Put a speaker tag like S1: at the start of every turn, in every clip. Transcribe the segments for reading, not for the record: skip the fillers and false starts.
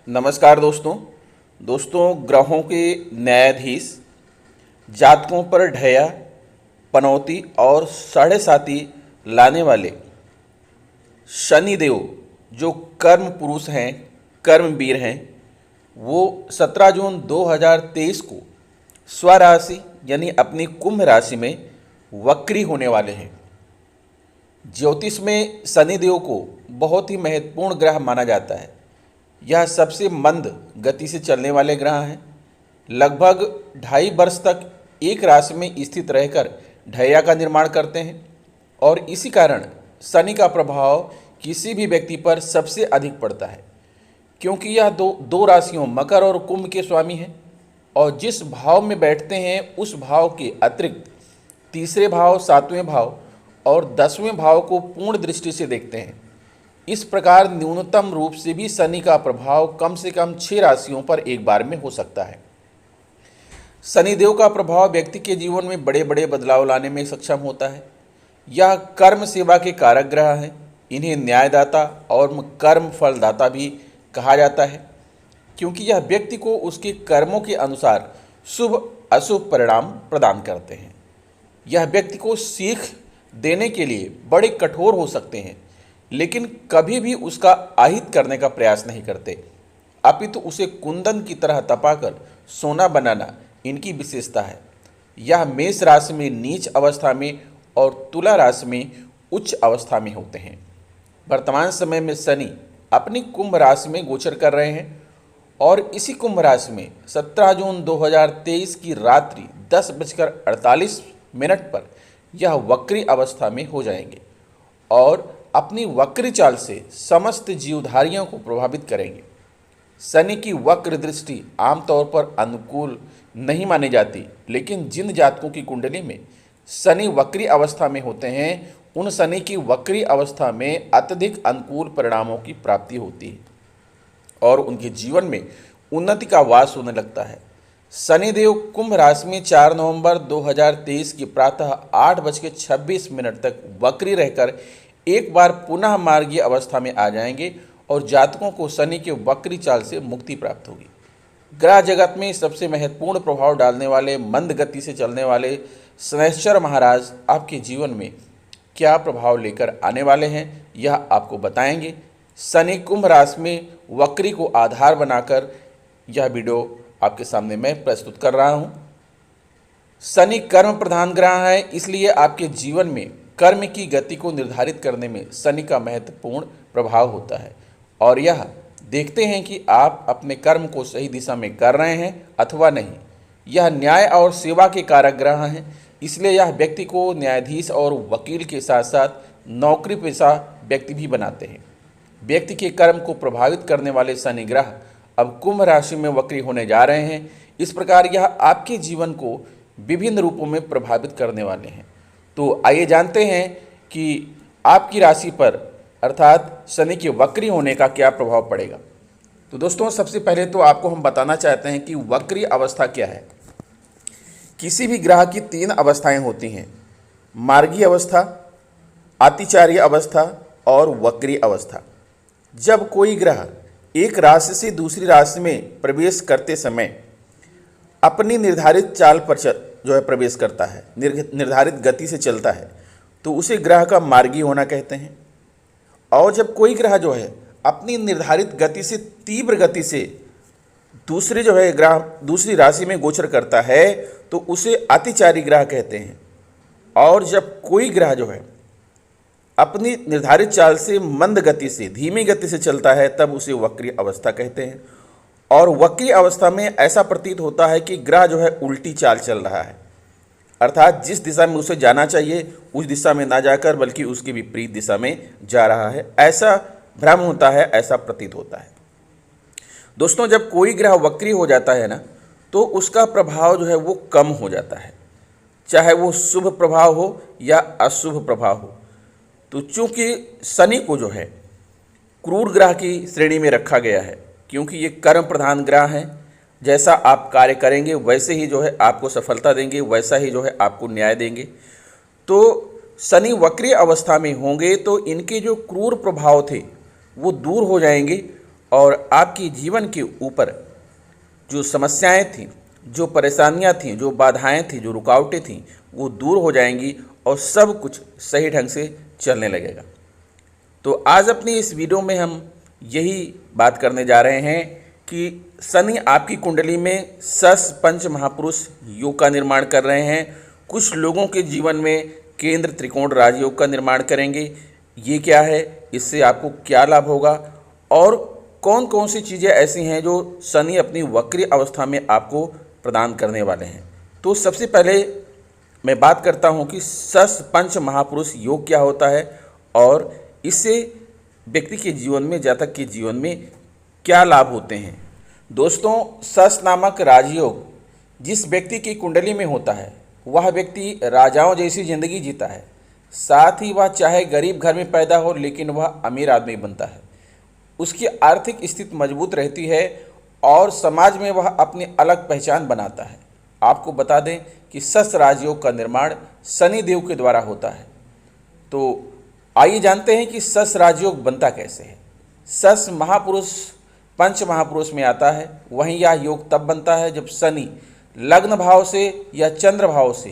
S1: नमस्कार दोस्तों ग्रहों के न्यायाधीश जातकों पर ढैया पनौती और साढ़े साती लाने वाले शनिदेव जो कर्म पुरुष हैं, कर्मवीर हैं, वो 17 जून 2023 को स्वराशि यानी अपनी कुंभ राशि में वक्री होने वाले हैं। ज्योतिष में शनिदेव को बहुत ही महत्वपूर्ण ग्रह माना जाता है। यह सबसे मंद गति से चलने वाले ग्रह हैं। लगभग 2.5 वर्ष तक एक राशि में स्थित रहकर ढैया का निर्माण करते हैं और इसी कारण शनि का प्रभाव किसी भी व्यक्ति पर सबसे अधिक पड़ता है, क्योंकि यह दो राशियों मकर और कुंभ के स्वामी हैं और जिस भाव में बैठते हैं उस भाव के अतिरिक्त तीसरे भाव, 7वें भाव और 10वें भाव को पूर्ण दृष्टि से देखते हैं। इस प्रकार न्यूनतम रूप से भी शनि का प्रभाव कम से कम 6 राशियों पर एक बार में हो सकता है। शनिदेव का प्रभाव व्यक्ति के जीवन में बड़े बड़े बदलाव लाने में सक्षम होता है। यह कर्म सेवा के कारक ग्रह हैं। इन्हें न्यायदाता और कर्म फलदाता भी कहा जाता है, क्योंकि यह व्यक्ति को उसके कर्मों के अनुसार शुभ अशुभ परिणाम प्रदान करते हैं। यह व्यक्ति को सीख देने के लिए बड़े कठोर हो सकते हैं, लेकिन कभी भी उसका आहित करने का प्रयास नहीं करते, अपितु उसे कुंदन की तरह तपाकर सोना बनाना इनकी विशेषता है। यह मेष राशि में नीच अवस्था में और तुला राशि में उच्च अवस्था में होते हैं। वर्तमान समय में शनि अपनी कुंभ राशि में गोचर कर रहे हैं और इसी कुंभ राशि में 17 जून 2023 की रात्रि 10:48 पर यह वक्री अवस्था में हो जाएंगे और अपनी वक्री चाल से समस्त जीवधारियों को प्रभावित करेंगे। शनि की वक्र दृष्टि आमतौर पर अनुकूल नहीं मानी जाती, लेकिन जिन जातकों की कुंडली में शनि वक्री अवस्था में होते हैं उन शनि की वक्री अवस्था में अत्यधिक अनुकूल परिणामों की प्राप्ति होती है और उनके जीवन में उन्नति का वास होने लगता है। शनिदेव कुंभ राशि में 4 नवंबर 2023 की प्रातः 8:26 तक वक्री रहकर एक बार पुनः मार्गीय अवस्था में आ जाएंगे और जातकों को शनि के वक्री चाल से मुक्ति प्राप्त होगी। ग्रह जगत में सबसे महत्वपूर्ण प्रभाव डालने वाले मंद गति से चलने वाले शनैश्चर महाराज आपके जीवन में क्या प्रभाव लेकर आने वाले हैं, यह आपको बताएंगे। शनि कुंभ राशि में वक्री को आधार बनाकर यह वीडियो आपके सामने मैं प्रस्तुत कर रहा हूँ। शनि कर्म प्रधान ग्रह है, इसलिए आपके जीवन में कर्म की गति को निर्धारित करने में शनि का महत्वपूर्ण प्रभाव होता है और यह देखते हैं कि आप अपने कर्म को सही दिशा में कर रहे हैं अथवा नहीं। यह न्याय और सेवा के कारक ग्रह हैं, इसलिए यह व्यक्ति को न्यायाधीश और वकील के साथ साथ नौकरी पेशा व्यक्ति भी बनाते हैं। व्यक्ति के कर्म को प्रभावित करने वाले शनि ग्रह अब कुंभ राशि में वक्री होने जा रहे हैं। इस प्रकार यह आपके जीवन को विभिन्न रूपों में प्रभावित करने वाले हैं। तो आइए जानते हैं कि आपकी राशि पर अर्थात शनि के वक्री होने का क्या प्रभाव पड़ेगा। तो दोस्तों, सबसे पहले तो आपको हम बताना चाहते हैं कि वक्री अवस्था क्या है। किसी भी ग्रह की 3 अवस्थाएं होती हैं: मार्गीय अवस्था, अतिचार्य अवस्था और वक्री अवस्था। जब कोई ग्रह एक राशि से दूसरी राशि में प्रवेश करते समय अपनी निर्धारित चाल पर प्रवेश करता है, निर्धारित गति से चलता है, तो उसे ग्रह का मार्गी होना कहते हैं। और जब कोई ग्रह अपनी निर्धारित गति से तीव्र गति से दूसरी राशि में गोचर करता है तो उसे अतिचारी ग्रह कहते हैं। और जब कोई ग्रह अपनी निर्धारित चाल से मंद गति से, धीमी गति से चलता है तब उसे वक्री अवस्था कहते हैं। और वक्री अवस्था में ऐसा प्रतीत होता है कि ग्रह उल्टी चाल चल रहा है, अर्थात जिस दिशा में उसे जाना चाहिए उस दिशा में ना जाकर बल्कि उसके विपरीत दिशा में जा रहा है। ऐसा भ्रम होता है, ऐसा प्रतीत होता है। दोस्तों, जब कोई ग्रह वक्री हो जाता है ना, तो उसका प्रभाव वो कम हो जाता है, चाहे वो शुभ प्रभाव हो या अशुभ प्रभाव हो। तो चूंकि शनि को क्रूर ग्रह की श्रेणी में रखा गया है, क्योंकि ये कर्म प्रधान ग्रह हैं। जैसा आप कार्य करेंगे वैसे ही आपको सफलता देंगे, वैसा ही आपको न्याय देंगे। तो शनि वक्री अवस्था में होंगे तो इनके जो क्रूर प्रभाव थे वो दूर हो जाएंगे और आपकी जीवन के ऊपर जो समस्याएं थीं, जो परेशानियां थीं, जो बाधाएं थीं, जो रुकावटें थीं, वो दूर हो जाएंगी और सब कुछ सही ढंग से चलने लगेगा। तो आज अपनी इस वीडियो में हम यही बात करने जा रहे हैं कि शनि आपकी कुंडली में सस पंच महापुरुष योग का निर्माण कर रहे हैं। कुछ लोगों के जीवन में केंद्र त्रिकोण राजयोग का निर्माण करेंगे। ये क्या है, इससे आपको क्या लाभ होगा और कौन कौन सी चीज़ें ऐसी हैं जो शनि अपनी वक्री अवस्था में आपको प्रदान करने वाले हैं। तो सबसे पहले मैं बात करता हूं कि सस पंच महापुरुष योग क्या होता है और इससे व्यक्ति के जीवन में, जातक के जीवन में क्या लाभ होते हैं। दोस्तों, सस नामक राजयोग जिस व्यक्ति की कुंडली में होता है वह व्यक्ति राजाओं जैसी जिंदगी जीता है। साथ ही वह चाहे गरीब घर में पैदा हो लेकिन वह अमीर आदमी बनता है। उसकी आर्थिक स्थिति मजबूत रहती है और समाज में वह अपनी अलग पहचान बनाता है। आपको बता दें कि सस राजयोग का निर्माण शनि देव के द्वारा होता है। तो आइए जानते हैं कि सस राजयोग बनता कैसे है। सस महापुरुष पंच महापुरुष में आता है। वहीं यह योग तब बनता है जब शनि लग्न भाव से या चंद्र भाव से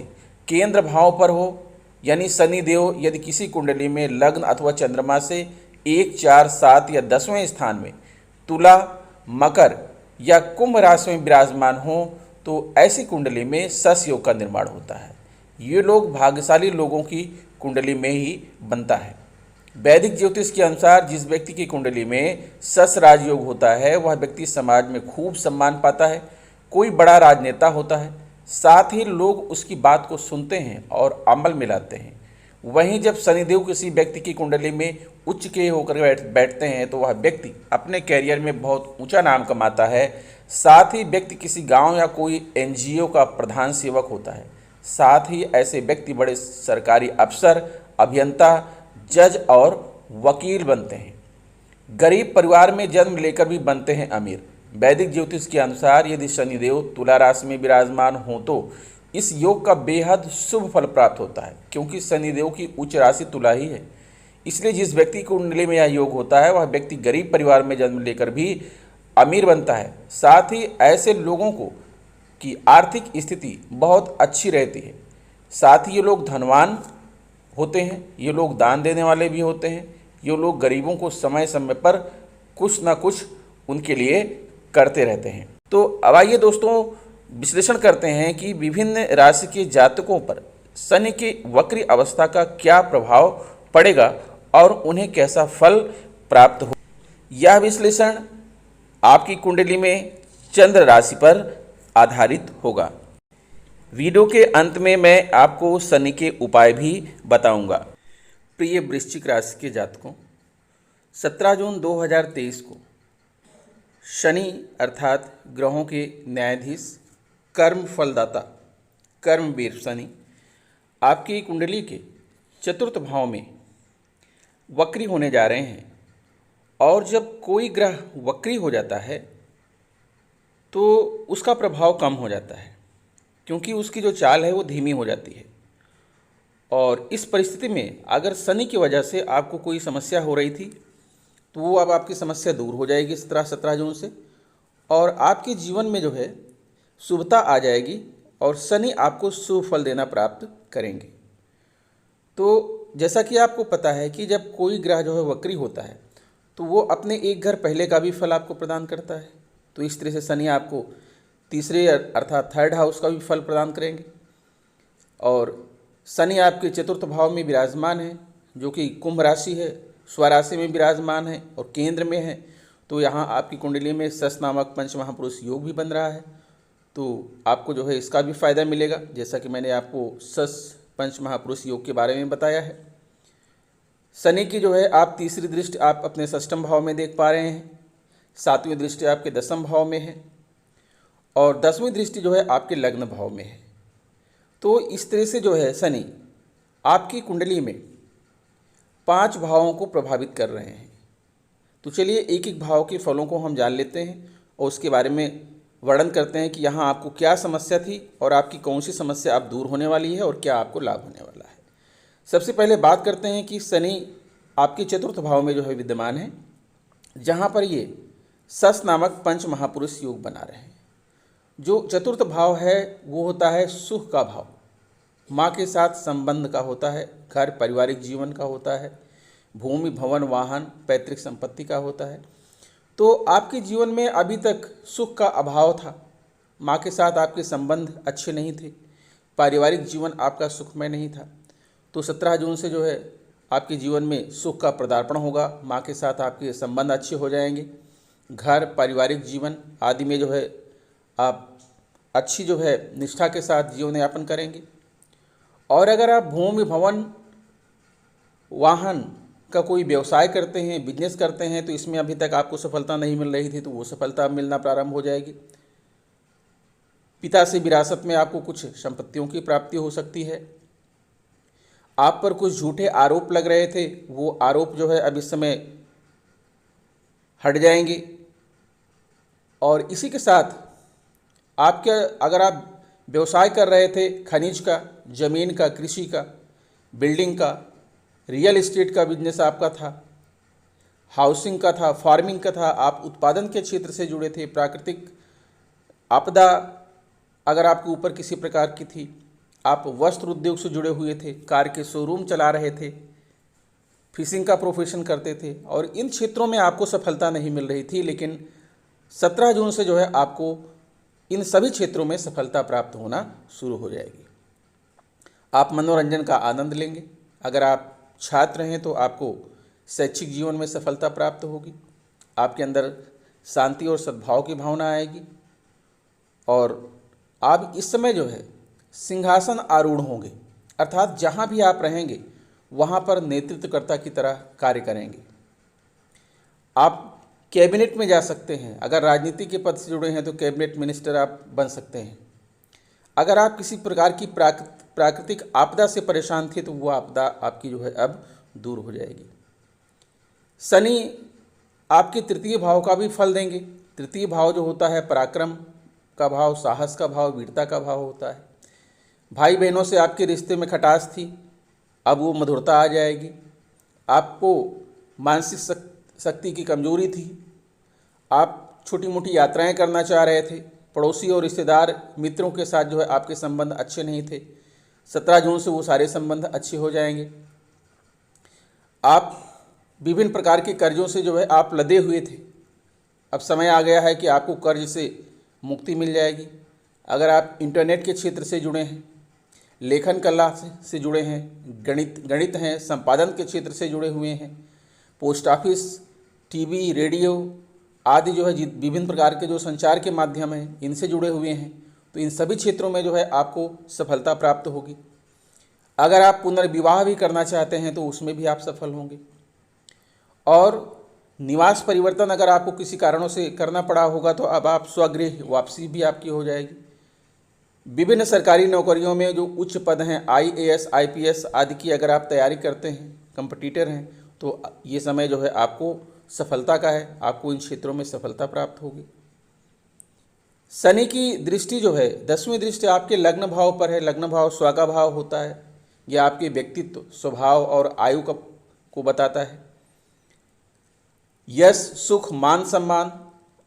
S1: केंद्र भाव पर हो, यानी शनि देव यदि किसी कुंडली में लग्न अथवा चंद्रमा से 1, 4, 7 या 10वें स्थान में तुला, मकर या कुंभ राशि में विराजमान हो तो ऐसी कुंडली में सस योग का निर्माण होता है। ये लोग भाग्यशाली लोगों की कुंडली में ही बनता है। वैदिक ज्योतिष के अनुसार जिस व्यक्ति की कुंडली में सस राजयोग होता है वह व्यक्ति समाज में खूब सम्मान पाता है, कोई बड़ा राजनेता होता है, साथ ही लोग उसकी बात को सुनते हैं और अमल में लाते हैं। वहीं जब शनिदेव किसी व्यक्ति की कुंडली में उच्च के होकर बैठते हैं तो वह व्यक्ति अपने कैरियर में बहुत ऊंचा नाम कमाता है। साथ ही व्यक्ति किसी गांव या कोई एनजीओ का प्रधान सेवक होता है। साथ ही ऐसे व्यक्ति बड़े सरकारी अफसर, अभियंता, जज और वकील बनते हैं। गरीब परिवार में जन्म लेकर भी बनते हैं अमीर। वैदिक ज्योतिष के अनुसार यदि शनिदेव तुला राशि में विराजमान हो तो इस योग का बेहद शुभ फल प्राप्त होता है, क्योंकि शनिदेव की उच्च राशि तुला ही है। इसलिए जिस व्यक्ति की कुंडली में यह योग होता है वह व्यक्ति गरीब परिवार में जन्म लेकर भी अमीर बनता है। साथ ही ऐसे लोगों को की आर्थिक स्थिति बहुत अच्छी रहती है। साथ ही ये लोग धनवान होते हैं, ये लोग दान देने वाले भी होते हैं। ये लोग गरीबों को समय समय पर कुछ ना कुछ उनके लिए करते रहते हैं। तो अब आइए दोस्तों विश्लेषण करते हैं कि विभिन्न राशि के जातकों पर शनि की वक्री अवस्था का क्या प्रभाव पड़ेगा और उन्हें कैसा फल प्राप्त हो। यह विश्लेषण आपकी कुंडली में चंद्र राशि पर आधारित होगा। वीडियो के अंत में मैं आपको शनि के उपाय भी बताऊंगा। प्रिय वृश्चिक राशि के जातकों, 17 जून 2023 को शनि अर्थात ग्रहों के न्यायाधीश, कर्म फलदाता, कर्मवीर शनि आपकी कुंडली के चतुर्थ भाव में वक्री होने जा रहे हैं। और जब कोई ग्रह वक्री हो जाता है तो उसका प्रभाव कम हो जाता है, क्योंकि उसकी जो चाल है वो धीमी हो जाती है। और इस परिस्थिति में अगर शनि की वजह से आपको कोई समस्या हो रही थी तो वो अब आपकी समस्या दूर हो जाएगी 17 जून से, और आपके जीवन में जो है शुभता आ जाएगी और शनि आपको शुभ फल देना प्राप्त करेंगे। तो जैसा कि आपको पता है कि जब कोई ग्रह जो है वक्री होता है तो वो अपने एक घर पहले का भी फल आपको प्रदान करता है। तो इस तरह से शनि आपको तीसरे अर्थात थर्ड हाउस का भी फल प्रदान करेंगे। और शनि आपके चतुर्थ भाव में विराजमान है जो कि कुंभ राशि है, स्वराशि में विराजमान है और केंद्र में है। तो यहाँ आपकी कुंडली में सस नामक पंच महापुरुष योग भी बन रहा है। तो आपको जो है इसका भी फायदा मिलेगा, जैसा कि मैंने आपको सस पंच महापुरुष योग के बारे में बताया है। शनि की जो है आप तीसरी दृष्टि आप अपने षष्ठम भाव में देख पा रहे हैं, सातवीं दृष्टि आपके दसम भाव में है और 10वीं दृष्टि जो है आपके लग्न भाव में है। तो इस तरह से जो है शनि आपकी कुंडली में 5 भावों को प्रभावित कर रहे हैं। तो चलिए एक एक भाव के फलों को हम जान लेते हैं और उसके बारे में वर्णन करते हैं कि यहाँ आपको क्या समस्या थी और आपकी कौन सी समस्या अब दूर होने वाली है और क्या आपको लाभ होने वाला है। सबसे पहले बात करते हैं कि शनि आपके चतुर्थ भाव में जो है विद्यमान है, जहाँ पर ये सस नामक पंच महापुरुष योग बना रहे हैं। जो चतुर्थ भाव है वो होता है सुख का भाव, माँ के साथ संबंध का होता है, घर पारिवारिक जीवन का होता है, भूमि भवन वाहन पैतृक संपत्ति का होता है। तो आपके जीवन में अभी तक सुख का अभाव था, माँ के साथ आपके संबंध अच्छे नहीं थे, पारिवारिक जीवन आपका सुखमय नहीं था। तो 17 जून से जो है आपके जीवन में सुख का पदार्पण होगा, माँ के साथ आपके संबंध अच्छे हो जाएंगे, घर पारिवारिक जीवन आदि में जो है आप अच्छी जो है निष्ठा के साथ जीवन यापन करेंगे। और अगर आप भूमि भवन वाहन का कोई व्यवसाय करते हैं, बिजनेस करते हैं, तो इसमें अभी तक आपको सफलता नहीं मिल रही थी, तो वो सफलता मिलना प्रारंभ हो जाएगी। पिता से विरासत में आपको कुछ संपत्तियों की प्राप्ति हो सकती है। आप पर कुछ झूठे आरोप लग रहे थे, वो आरोप जो है अब इस समय हट जाएंगे। और इसी के साथ आपके अगर आप व्यवसाय कर रहे थे, खनिज का, जमीन का, कृषि का, बिल्डिंग का, रियल एस्टेट का बिजनेस आपका था, हाउसिंग का था, फार्मिंग का था, आप उत्पादन के क्षेत्र से जुड़े थे, प्राकृतिक आपदा अगर आपके ऊपर किसी प्रकार की थी, आप वस्त्र उद्योग से जुड़े हुए थे, कार के शोरूम चला रहे थे, फिशिंग का प्रोफेशन करते थे, और इन क्षेत्रों में आपको सफलता नहीं मिल रही थी, लेकिन 17 जून से जो है आपको इन सभी क्षेत्रों में सफलता प्राप्त होना शुरू हो जाएगी। आप मनोरंजन का आनंद लेंगे। अगर आप छात्र हैं तो आपको शैक्षिक जीवन में सफलता प्राप्त होगी, आपके अंदर शांति और सद्भाव की भावना आएगी, और आप इस समय जो है सिंहासन आरूढ़ होंगे, अर्थात जहाँ भी आप रहेंगे वहाँ पर नेतृत्वकर्ता की तरह कार्य करेंगे। आप कैबिनेट में जा सकते हैं, अगर राजनीति के पद से जुड़े हैं तो कैबिनेट मिनिस्टर आप बन सकते हैं। अगर आप किसी प्रकार की प्राकृतिक आपदा से परेशान थे तो वो आपदा आपकी जो है अब दूर हो जाएगी। शनि आपके तृतीय भाव का भी फल देंगे। तृतीय भाव जो होता है पराक्रम का भाव, साहस का भाव, वीरता का भाव होता है। भाई बहनों से आपके रिश्ते में खटास थी, अब वो मधुरता आ जाएगी। आपको मानसिक शक्ति की कमजोरी थी, आप छोटी मोटी यात्राएं करना चाह रहे थे, पड़ोसी और रिश्तेदार मित्रों के साथ जो है आपके संबंध अच्छे नहीं थे, 17 जून से वो सारे संबंध अच्छे हो जाएंगे। आप विभिन्न प्रकार के कर्जों से जो है आप लदे हुए थे, अब समय आ गया है कि आपको कर्ज से मुक्ति मिल जाएगी। अगर आप इंटरनेट के क्षेत्र से जुड़े हैं, लेखन कला से जुड़े हैं, गणित हैं, संपादन के क्षेत्र से जुड़े हुए हैं, पोस्ट ऑफिस, टीवी, रेडियो आदि जो है विभिन्न प्रकार के जो संचार के माध्यम हैं इनसे जुड़े हुए हैं, तो इन सभी क्षेत्रों में जो है आपको सफलता प्राप्त होगी। अगर आप पुनर्विवाह भी करना चाहते हैं तो उसमें भी आप सफल होंगे। और निवास परिवर्तन अगर आपको किसी कारणों से करना पड़ा होगा तो अब आप स्वगृह वापसी भी आपकी हो जाएगी। विभिन्न सरकारी नौकरियों में जो उच्च पद हैं, IAS, IPS आदि की अगर आप तैयारी करते हैं, कंपटीटर हैं, तो ये समय जो है आपको सफलता का है, आपको इन क्षेत्रों में सफलता प्राप्त होगी। शनि की दृष्टि जो है 10वीं दृष्टि आपके लग्न भाव पर है। लग्न भाव स्व का भाव होता है, यह आपके व्यक्तित्व, स्वभाव और आयु को बताता है। यश, सुख, मान सम्मान,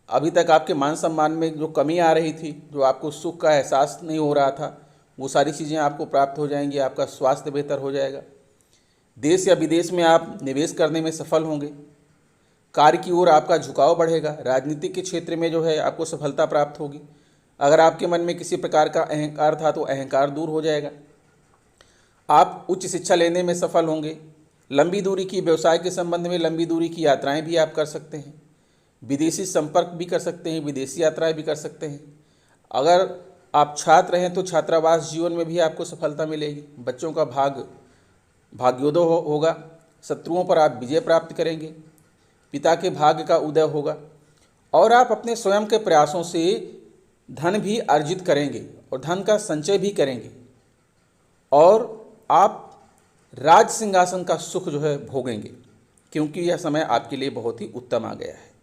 S1: अभी तक आपके मान सम्मान में जो कमी आ रही थी, जो आपको सुख का एहसास नहीं हो रहा था, वो सारी चीज़ें आपको प्राप्त हो जाएंगी। आपका स्वास्थ्य बेहतर हो जाएगा। देश या विदेश में आप निवेश करने में सफल होंगे। कार्य की ओर आपका झुकाव बढ़ेगा। राजनीतिक के क्षेत्र में जो है आपको सफलता प्राप्त होगी। अगर आपके मन में किसी प्रकार का अहंकार था तो अहंकार दूर हो जाएगा। आप उच्च शिक्षा लेने में सफल होंगे। लंबी दूरी की व्यवसाय के संबंध में लंबी दूरी की यात्राएं भी आप कर सकते हैं। विदेशी संपर्क भी कर सकते हैं, विदेशी यात्राएं भी कर सकते हैं। अगर आप छात्र हैं तो छात्रावास जीवन में भी आपको सफलता मिलेगी। बच्चों का भाग्योदय होगा। शत्रुओं पर आप विजय प्राप्त करेंगे। पिता के भाग्य का उदय होगा और आप अपने स्वयं के प्रयासों से धन भी अर्जित करेंगे और धन का संचय भी करेंगे और आप राज सिंहासन का सुख जो है भोगेंगे, क्योंकि यह समय आपके लिए बहुत ही उत्तम आ गया है।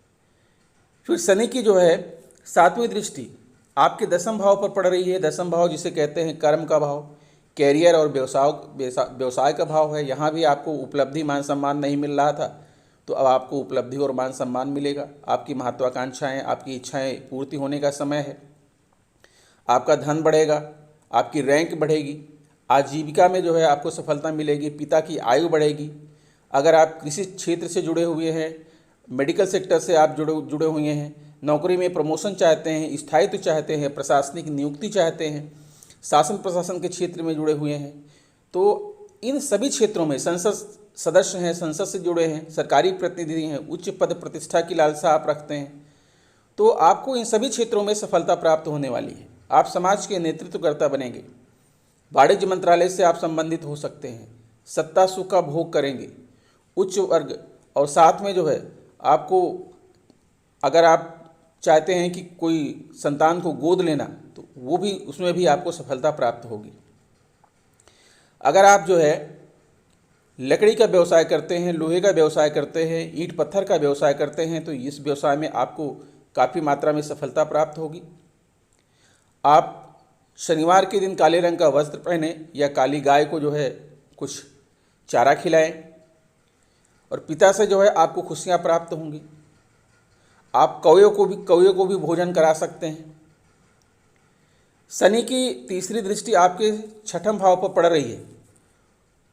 S1: फिर शनि की जो है 7वीं दृष्टि आपके 10वें भाव पर पड़ रही है। 10वां भाव जिसे कहते हैं कर्म का भाव, कैरियर और व्यवसाय का भाव है। यहाँ भी आपको उपलब्धि, मान सम्मान नहीं मिल रहा था, तो अब आपको उपलब्धि और मान सम्मान मिलेगा। आपकी महत्वाकांक्षाएं, आपकी इच्छाएं पूर्ति होने का समय है। आपका धन बढ़ेगा, आपकी रैंक बढ़ेगी, आजीविका में जो है आपको सफलता मिलेगी, पिता की आयु बढ़ेगी। अगर आप कृषि क्षेत्र से जुड़े हुए हैं, मेडिकल सेक्टर से आप जुड़े हुए हैं, नौकरी में प्रमोशन चाहते हैं, स्थायित्व चाहते हैं, प्रशासनिक नियुक्ति चाहते हैं, शासन प्रशासन के क्षेत्र में जुड़े हुए हैं, तो इन सभी क्षेत्रों में संसद सदस्य हैं, संसद से जुड़े हैं, सरकारी प्रतिनिधि हैं, उच्च पद प्रतिष्ठा की लालसा आप रखते हैं, तो आपको इन सभी क्षेत्रों में सफलता प्राप्त होने वाली है। आप समाज के नेतृत्वकर्ता बनेंगे। वाणिज्य मंत्रालय से आप संबंधित हो सकते हैं, सत्ता सुख का भोग करेंगे, उच्च वर्ग, और साथ में जो है आपको, अगर आप चाहते हैं कि कोई संतान को गोद लेना, तो वो भी, उसमें भी आपको सफलता प्राप्त होगी। अगर आप जो है लकड़ी का व्यवसाय करते हैं, लोहे का व्यवसाय करते हैं, ईंट पत्थर का व्यवसाय करते हैं, तो इस व्यवसाय में आपको काफ़ी मात्रा में सफलता प्राप्त होगी। आप शनिवार के दिन काले रंग का वस्त्र पहने या काली गाय को जो है कुछ चारा खिलाएं, और पिता से जो है आपको खुशियां प्राप्त होंगी। आप कौवे को भी भोजन करा सकते हैं। शनि की तीसरी दृष्टि आपके छठम भाव पर पड़ रही है,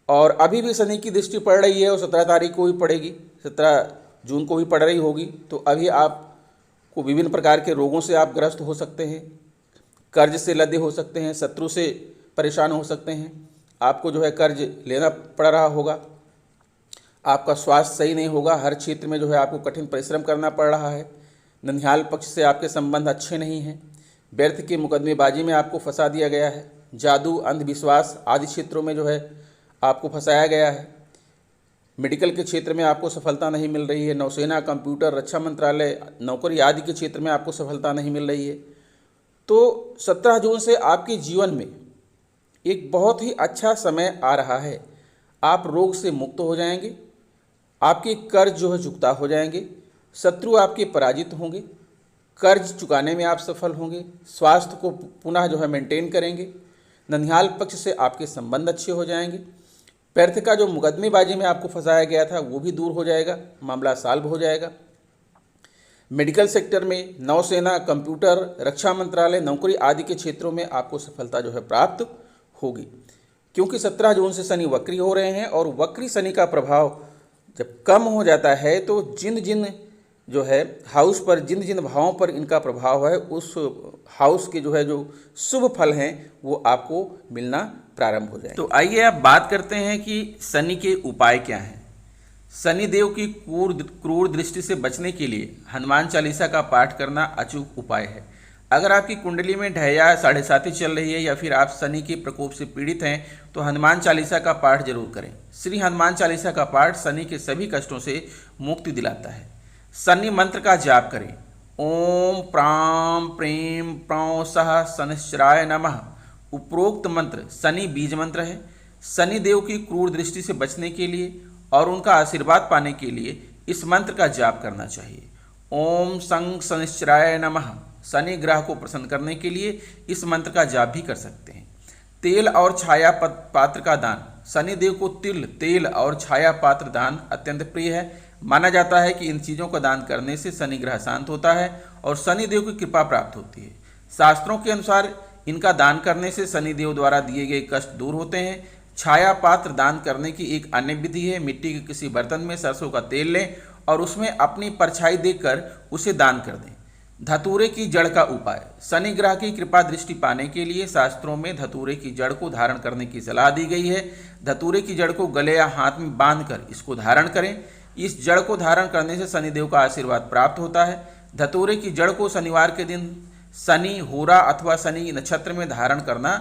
S1: और अभी भी शनि की दृष्टि पड़ रही है, और 17 तारीख को भी पड़ेगी, 17 जून को भी पड़ रही होगी। तो अभी आपको विभिन्न प्रकार के रोगों से आप ग्रस्त हो सकते हैं, कर्ज से लदे हो सकते हैं, शत्रु से परेशान हो सकते हैं, आपको जो है कर्ज लेना पड़ रहा होगा, आपका स्वास्थ्य सही नहीं होगा, हर क्षेत्र में जो है आपको कठिन परिश्रम करना पड़ रहा है, ननिहाल पक्ष से आपके संबंध अच्छे नहीं हैं, व्यर्थ के मुकदमेबाजी में आपको फंसा दिया गया है, जादू, अंधविश्वास आदि क्षेत्रों में जो है आपको फंसाया गया है, मेडिकल के क्षेत्र में आपको सफलता नहीं मिल रही है, नौसेना, कंप्यूटर, रक्षा मंत्रालय, नौकरी आदि के क्षेत्र में आपको सफलता नहीं मिल रही है। तो 17 जून से आपके जीवन में एक बहुत ही अच्छा समय आ रहा है। आप रोग से मुक्त हो जाएंगे, आपके कर्ज जो है चुकता हो जाएंगे, शत्रु आपके पराजित होंगे, कर्ज चुकाने में आप सफल होंगे, स्वास्थ्य को पुनः जो है मेंटेन करेंगे, ननिहाल पक्ष से आपके संबंध अच्छे हो जाएंगे, व्यर्थ का जो मुकदमेबाजी में आपको फंसाया गया था वो भी दूर हो जाएगा, मामला सॉल्व हो जाएगा। मेडिकल सेक्टर में, नौसेना, कंप्यूटर, रक्षा मंत्रालय, नौकरी आदि के क्षेत्रों में आपको सफलता जो है प्राप्त होगी, क्योंकि 17 जून से शनि वक्री हो रहे हैं, और वक्री शनि का प्रभाव जब कम हो जाता है तो जिन जिन जो है हाउस पर, जिन जिन भावों पर इनका प्रभाव है, उस हाउस के जो है जो शुभ फल हैं वो आपको मिलना प्रारंभ हो जाए। तो आइए अब बात करते हैं कि शनि के उपाय क्या हैं। शनि देव की क्रूर दृष्टि से बचने के लिए हनुमान चालीसा का पाठ करना अचूक उपाय है। अगर आपकी कुंडली में ढैया 7.5 चल रही है, या फिर आप शनि के प्रकोप से पीड़ित हैं, तो हनुमान चालीसा का पाठ जरूर करें। श्री हनुमान चालीसा का पाठ शनि के सभी कष्टों से मुक्ति दिलाता है। शनि मंत्र का जाप करें। ओम प्राम प्रेम प्रौ सह शनिश्चराय नमः। उपरोक्त मंत्र शनि बीज मंत्र है। शनि देव की क्रूर दृष्टि से बचने के लिए और उनका आशीर्वाद पाने के लिए इस मंत्र का जाप करना चाहिए। ओम संग शनिश्चराय नमः। शनि ग्रह को प्रसन्न करने के लिए इस मंत्र का जाप भी कर सकते हैं। तेल और छाया पात्र का दान। शनि देव को तिल, तेल और छाया पात्र दान अत्यंत प्रिय है। माना जाता है कि इन चीज़ों का दान करने से शनि ग्रह शांत होता है और शनि देव की कृपा प्राप्त होती है। शास्त्रों के अनुसार इनका दान करने से शनि देव द्वारा दिए गए कष्ट दूर होते हैं। छाया पात्र दान करने की एक अन्य विधि है। मिट्टी के किसी बर्तन में सरसों का तेल लें और उसमें अपनी परछाई देखकर उसे दान कर दें। धतूरे की जड़ का उपाय। शनि ग्रह की कृपा दृष्टि पाने के लिए शास्त्रों में धतूरे की जड़ को धारण करने की सलाह दी गई है। धतूरे की जड़ को गले या हाथ में बांधकर इसको धारण करें। इस जड़ को धारण करने से शनिदेव का आशीर्वाद प्राप्त होता है। धतूरे की जड़ को शनिवार के दिन शनि होरा अथवा शनि नक्षत्र में धारण करना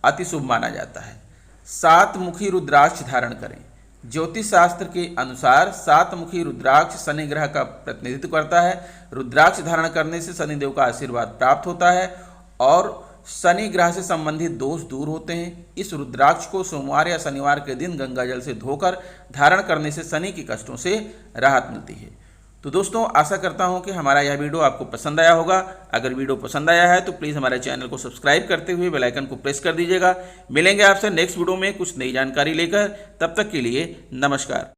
S1: अति शुभ माना जाता है। 7 मुखी रुद्राक्ष धारण करें। ज्योतिष शास्त्र के अनुसार 7 मुखी रुद्राक्ष शनि ग्रह का प्रतिनिधित्व करता है। रुद्राक्ष धारण करने से शनिदेव का आशीर्वाद प्राप्त होता है और शनि ग्रह से संबंधित दोष दूर होते हैं। इस रुद्राक्ष को सोमवार या शनिवार के दिन गंगा जल से धोकर धारण करने से शनि के कष्टों से राहत मिलती है। तो दोस्तों, आशा करता हूं कि हमारा यह वीडियो आपको पसंद आया होगा। अगर वीडियो पसंद आया है तो प्लीज़ हमारे चैनल को सब्सक्राइब करते हुए बेल आइकन को प्रेस कर दीजिएगा। मिलेंगे आपसे नेक्स्ट वीडियो में कुछ नई जानकारी लेकर। तब तक के लिए नमस्कार।